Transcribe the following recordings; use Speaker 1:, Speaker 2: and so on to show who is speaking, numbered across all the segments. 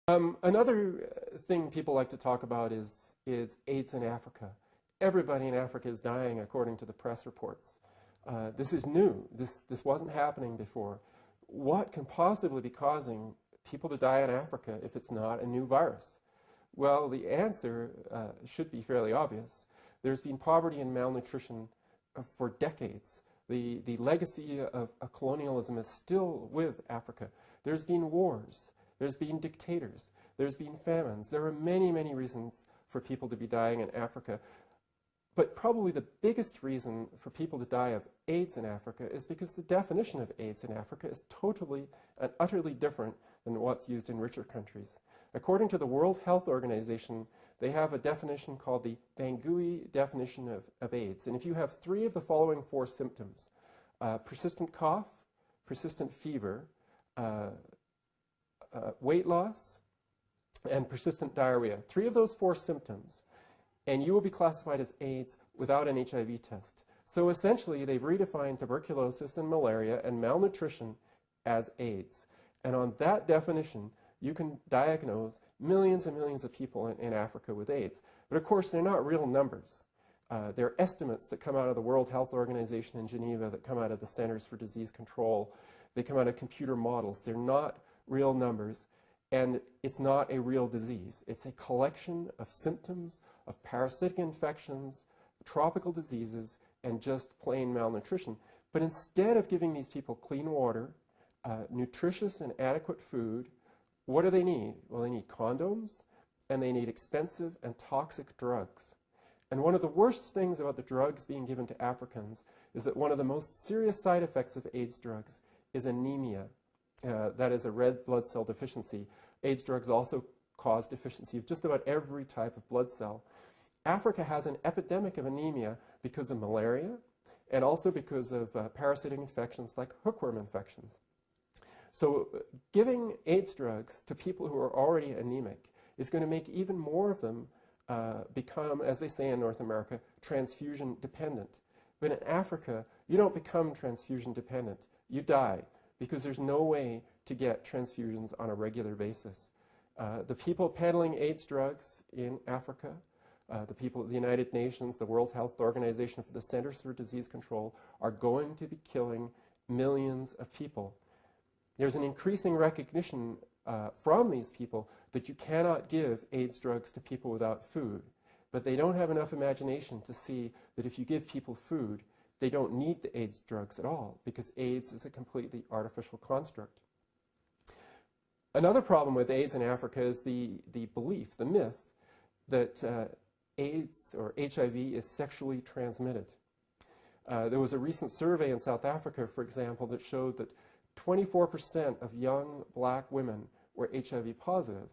Speaker 1: Another thing people like to talk about is AIDS in Africa. Everybody in Africa is dying, according to the press reports. This is new. This wasn't happening before. What can possibly be causing people to die in Africa if it's not a new virus? Well, the answer should be fairly obvious. There's been poverty and malnutrition for decades. The legacy of colonialism is still with Africa. There's been wars. There's been dictators. There's been famines. There are many, many reasons for people to be dying in Africa. But probably the biggest reason for people to die of AIDS in Africa is because the definition of AIDS in Africa is totally and utterly different than what's used in richer countries. According to the World Health Organization, they have a definition called the Bangui definition of AIDS. And if you have three of the following four symptoms, persistent cough, persistent fever, weight loss, and persistent diarrhea, three of those four symptoms, and you will be classified as AIDS without an HIV test. So essentially, they've redefined tuberculosis and malaria and malnutrition as AIDS. And on that definition, you can diagnose millions and millions of people in Africa with AIDS. But of course, they're not real numbers. They're estimates that come out of the World Health Organization in Geneva, that come out of the Centers for Disease Control. They come out of computer models. They're not real numbers. And it's not a real disease. It's a collection of symptoms of parasitic infections, tropical diseases, and just plain malnutrition. But instead of giving these people clean water, nutritious and adequate food, what do they need? Well, they need condoms, and they need expensive and toxic drugs. And one of the worst things about the drugs being given to Africans is that one of the most serious side effects of AIDS drugs is anemia. That is a red blood cell deficiency. AIDS drugs also cause deficiency of just about every type of blood cell. Africa has an epidemic of anemia because of malaria and also because of parasitic infections like hookworm infections. So giving AIDS drugs to people who are already anemic is going to make even more of them become, as they say in North America, transfusion dependent. But in Africa, you don't become transfusion dependent. You die, because there's no way to get transfusions on a regular basis. The people peddling AIDS drugs in Africa, the people at the United Nations, the World Health Organization, for the Centers for Disease Control, are going to be killing millions of people. There's an increasing recognition from these people that you cannot give AIDS drugs to people without food. But they don't have enough imagination to see that if you give people food, they don't need the AIDS drugs at all, because AIDS is a completely artificial construct. Another problem with AIDS in Africa is the belief, the myth, that AIDS or HIV is sexually transmitted. There was a recent survey in South Africa, for example, that showed that 24% of young black women were HIV positive.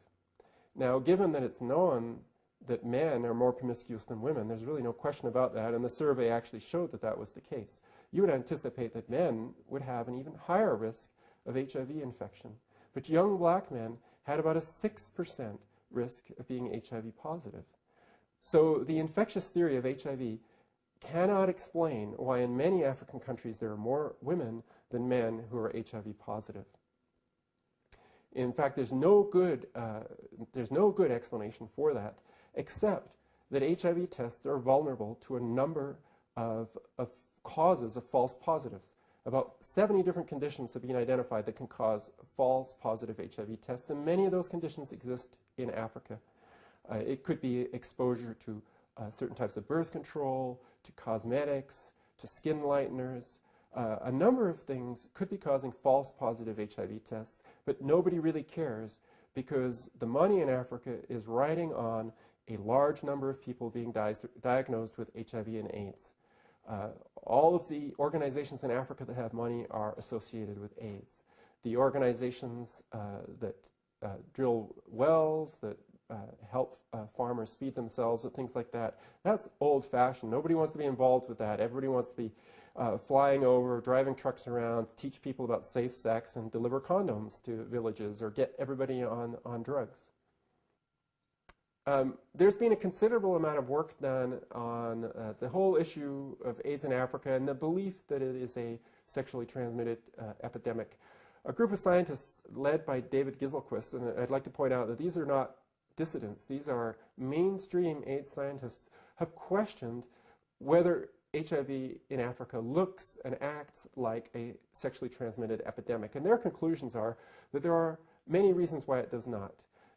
Speaker 1: Now, given that it's known that men are more promiscuous than women, there's really no question about that, and the survey actually showed that that was the case. You would anticipate that men would have an even higher risk of HIV infection. But young black men had about a 6% risk of being HIV positive. So the infectious theory of HIV cannot explain why in many African countries there are more women than men who are HIV positive. In fact, there's no good explanation for that, except that HIV tests are vulnerable to a number of causes of false positives. About 70 different conditions have been identified that can cause false positive HIV tests, and many of those conditions exist in Africa. It could be exposure to certain types of birth control, to cosmetics, to skin lighteners. A number of things could be causing false positive HIV tests, but nobody really cares because the money in Africa is riding on a large number of people being diagnosed with HIV and AIDS. All of the organizations in Africa that have money are associated with AIDS. The organizations that drill wells, that help farmers feed themselves, and things like that, that's old-fashioned. Nobody wants to be involved with that. Everybody wants to be flying over, driving trucks around, teach people about safe sex and deliver condoms to villages or get everybody on drugs. There's been a considerable amount of work done on the whole issue of AIDS in Africa and the belief that it is a sexually transmitted epidemic. a group of scientists led by David Giselquist, and I'd like to point out that these are not dissidents, these are mainstream AIDS scientists, have questioned whether HIV in Africa looks and acts like a sexually transmitted epidemic. And their conclusions are that there are many reasons why it does not.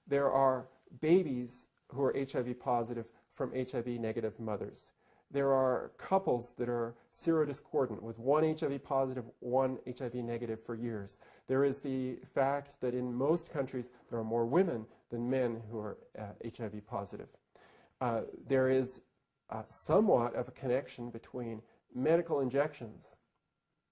Speaker 1: There are babies who are HIV positive from HIV negative mothers. There are couples that are serodiscordant with one HIV positive, one HIV negative for years. There is the fact that in most countries there are more women than men who are HIV positive. There is somewhat of a connection between medical injections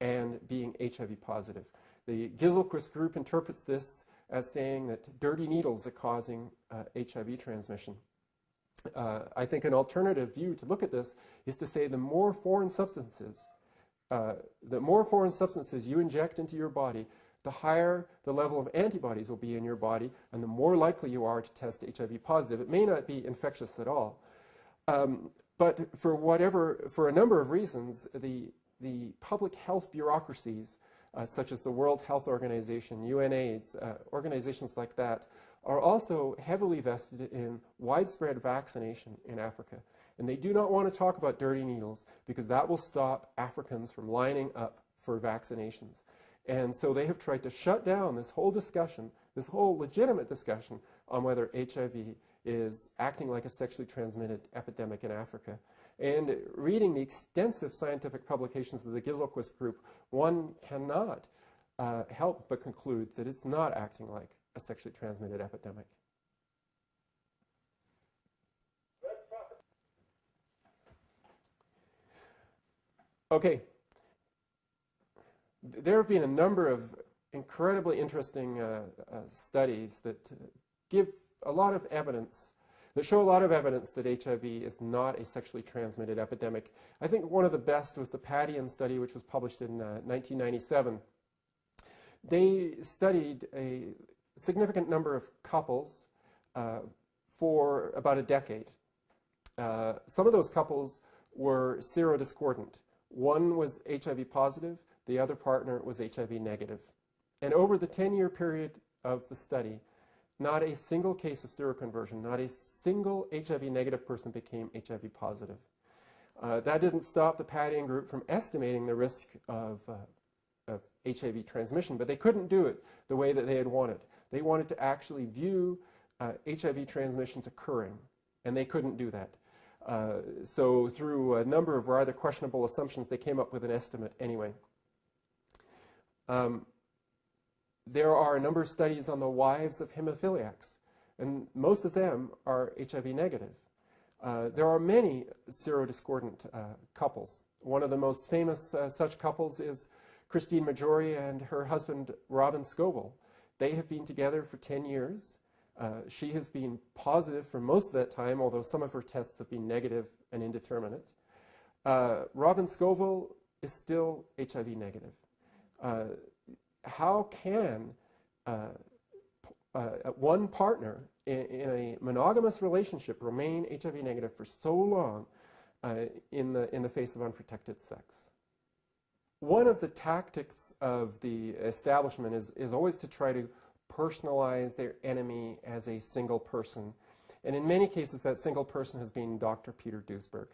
Speaker 1: and being HIV positive. The Giselquist group interprets this as saying that dirty needles are causing HIV transmission. I think an alternative view to look at this is to say the more foreign substances you inject into your body, the higher the level of antibodies will be in your body, and the more likely you are to test HIV positive. It may not be infectious at all. But for a number of reasons, the public health bureaucracies, such as the World Health Organization, UNAIDS, organizations like that, are also heavily vested in widespread vaccination in Africa. And they do not want to talk about dirty needles because that will stop Africans from lining up for vaccinations. And so they have tried to shut down this whole discussion, this whole legitimate discussion on whether HIV is acting like a sexually transmitted epidemic in Africa. And reading the extensive scientific publications of the Giselquist group, one cannot help but conclude that it's not acting like a sexually transmitted epidemic. Okay. There have been a number of incredibly interesting studies that give a lot of evidence, that show a lot of evidence that HIV is not a sexually transmitted epidemic. I think one of the best was the Padian study, which was published in 1997. They studied a significant number of couples for about a decade. Some of those couples were serodiscordant. One was HIV positive, the other partner was HIV negative. And over the 10-year period of the study, not a single case of seroconversion, not a single HIV negative person became HIV positive. That didn't stop the Padian group from estimating the risk of HIV transmission, but they couldn't do it the way that they had wanted. They wanted to actually view HIV transmissions occurring, and they couldn't do that. So through a number of rather questionable assumptions, they came up with an estimate anyway. There are a number of studies on the wives of hemophiliacs, and most of them are HIV negative. There are many serodiscordant couples. One of the most famous such couples is Christine Majori and her husband Robin Scovel. They have been together for 10 years. She has been positive for most of that time, although some of her tests have been negative and indeterminate. Robin Scovel is still HIV negative. How can one partner in a monogamous relationship remain HIV negative for so long in the face of unprotected sex? One of the tactics of the establishment is always to try to personalize their enemy as a single person. And in many cases, that single person has been Dr. Peter Duesberg.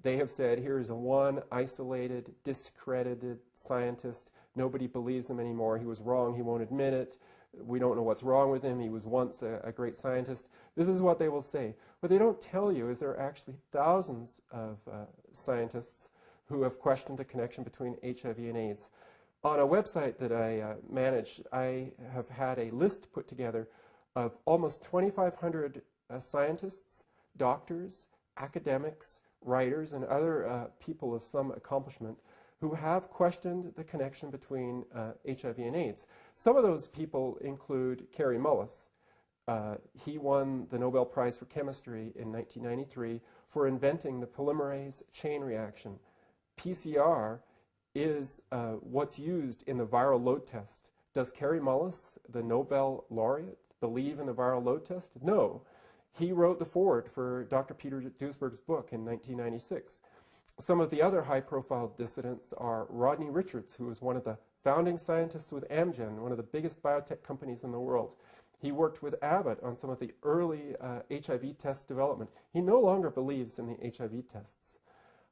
Speaker 1: They have said, here's a one isolated, discredited scientist. Nobody believes him anymore. He was wrong. He won't admit it. We don't know what's wrong with him. He was once a great scientist. This is what they will say. What they don't tell you is there are actually thousands of scientists who have questioned the connection between HIV and AIDS. On a website that I manage, I have had a list put together of almost 2,500 scientists, doctors, academics, writers, and other people of some accomplishment who have questioned the connection between HIV and AIDS. Some of those people include Kary Mullis. He won the Nobel Prize for Chemistry in 1993 for inventing the polymerase chain reaction. PCR is what's used in the viral load test. Does Kary Mullis, the Nobel laureate, believe in the viral load test? No. He wrote the foreword for Dr. Peter Duesberg's book in 1996. Some of the other high-profile dissidents are Rodney Richards, who was one of the founding scientist with Amgen, one of the biggest biotech companies in the world. He worked with Abbott on some of the early HIV test development. He no longer believes in the HIV tests.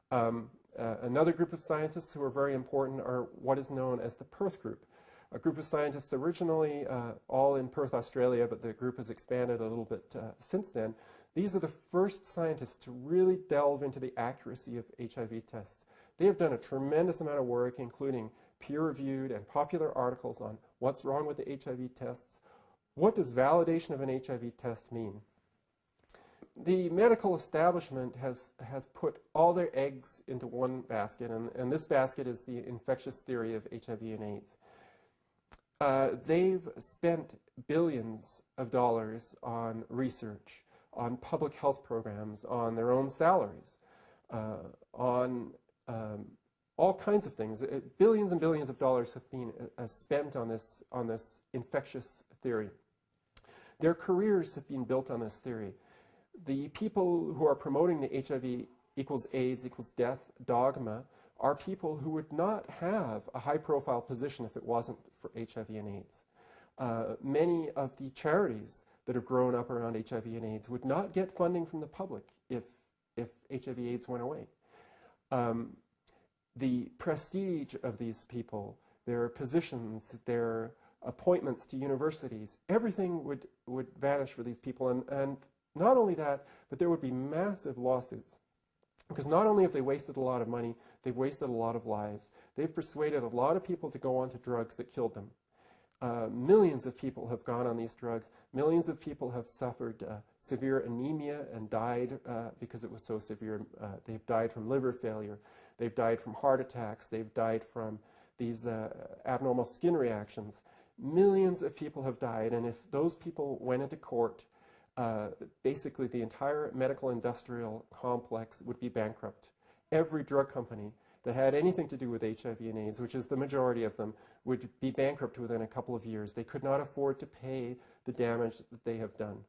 Speaker 1: Another group of scientists who are very important are what is known as the Perth Group, a group of scientists originally all in Perth, Australia, but the group has expanded a little bit since then. These are the first scientists to really delve into the accuracy of HIV tests. They have done a tremendous amount of work, including peer-reviewed and popular articles on what's wrong with the HIV tests. What does validation of an HIV test mean? The medical establishment has put all their eggs into one basket, and this basket is the infectious theory of HIV and AIDS. They've spent billions of dollars on research, on public health programs, on their own salaries, on all kinds of things. Billions and billions of dollars have been spent on this infectious theory. Their careers have been built on this theory. The people who are promoting the HIV equals AIDS equals death dogma are people who would not have a high-profile position if it wasn't for HIV and AIDS. Many of the charities that have grown up around HIV and AIDS would not get funding from the public if HIV AIDS went away. The prestige of these people, their positions, their appointments to universities, everything would vanish for these people. And not only that, but there would be massive lawsuits. Because not only have they wasted a lot of money, they've wasted a lot of lives. They've persuaded a lot of people to go on to drugs that killed them. Millions of people have gone on these drugs. Millions of people have suffered severe anemia and died because it was so severe. They've died from liver failure. They've died from heart attacks. They've died from these abnormal skin reactions. Millions of people have died, and if those people went into court, basically the entire medical industrial complex would be bankrupt. Every drug company that had anything to do with HIV and AIDS, which is the majority of them, would be bankrupt within a couple of years. They could not afford to pay the damage that they have done.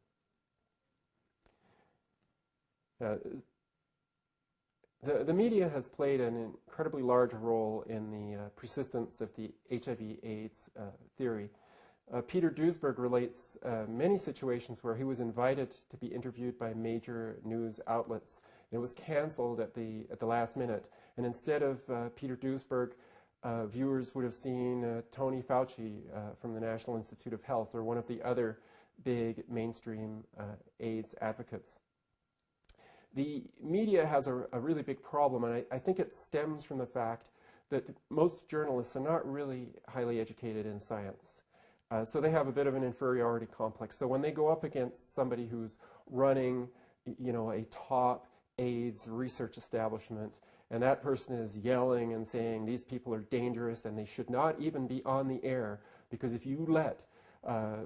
Speaker 1: The media has played an incredibly large role in the persistence of the HIV/AIDS theory. Peter Duesberg relates many situations where he was invited to be interviewed by major news outlets. It was canceled at the last minute, and instead of Peter Duesberg, viewers would have seen Tony Fauci from the National Institute of Health or one of the other big mainstream AIDS advocates. The media has a really big problem, and I think it stems from the fact that most journalists are not really highly educated in science. So they have a bit of an inferiority complex. So when they go up against somebody who's running, a top AIDS research establishment, and that person is yelling and saying these people are dangerous and they should not even be on the air, because if you let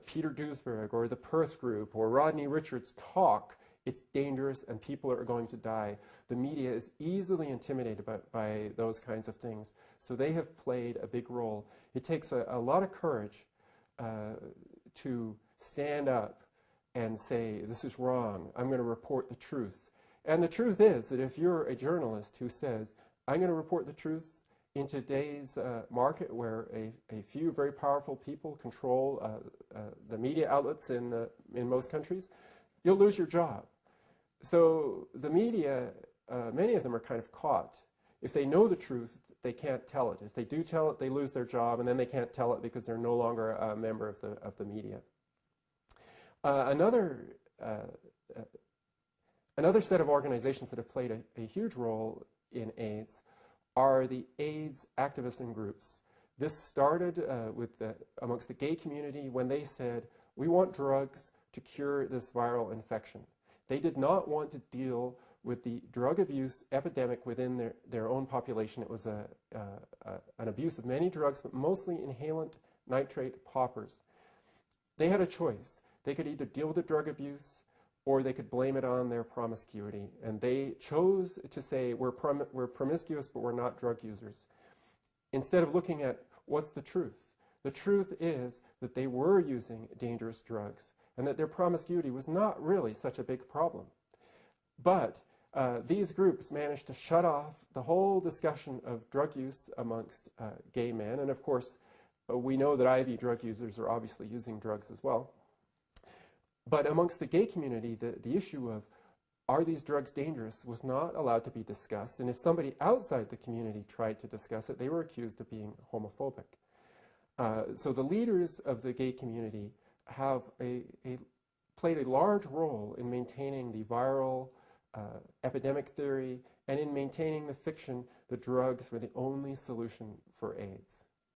Speaker 1: Peter Duesberg or the Perth Group or Rodney Richards talk, it's dangerous and people are going to die. The media is easily intimidated by those kinds of things. So they have played a big role. It takes a lot of courage to stand up and say, this is wrong, I'm going to report the truth. And the truth is that if you're a journalist who says, I'm going to report the truth in today's market where a few very powerful people control the media outlets in most countries, you'll lose your job. So the media, many of them are kind of caught. If they know the truth, they can't tell it. If they do tell it, they lose their job, and then they can't tell it because they're no longer a member of the media. Another set of organizations that have played a huge role in AIDS are the AIDS activists and groups. This started amongst the gay community when they said, we want drugs to cure this viral infection. They did not want to deal with the drug abuse epidemic within their own population. It was an abuse of many drugs, but mostly inhalant nitrate poppers. They had a choice. They could either deal with the drug abuse or they could blame it on their promiscuity. And they chose to say, we're promiscuous, but we're not drug users. Instead of looking at what's the truth. The truth is that they were using dangerous drugs and that their promiscuity was not really such a big problem. But these groups managed to shut off the whole discussion of drug use amongst gay men. And of course, we know that IV drug users are obviously using drugs as well. But amongst the gay community, the issue of are these drugs dangerous was not allowed to be discussed. And if somebody outside the community tried to discuss it, they were accused of being homophobic. So the leaders of the gay community have played a large role in maintaining the viral epidemic theory and in maintaining the fiction that drugs were the only solution for AIDS.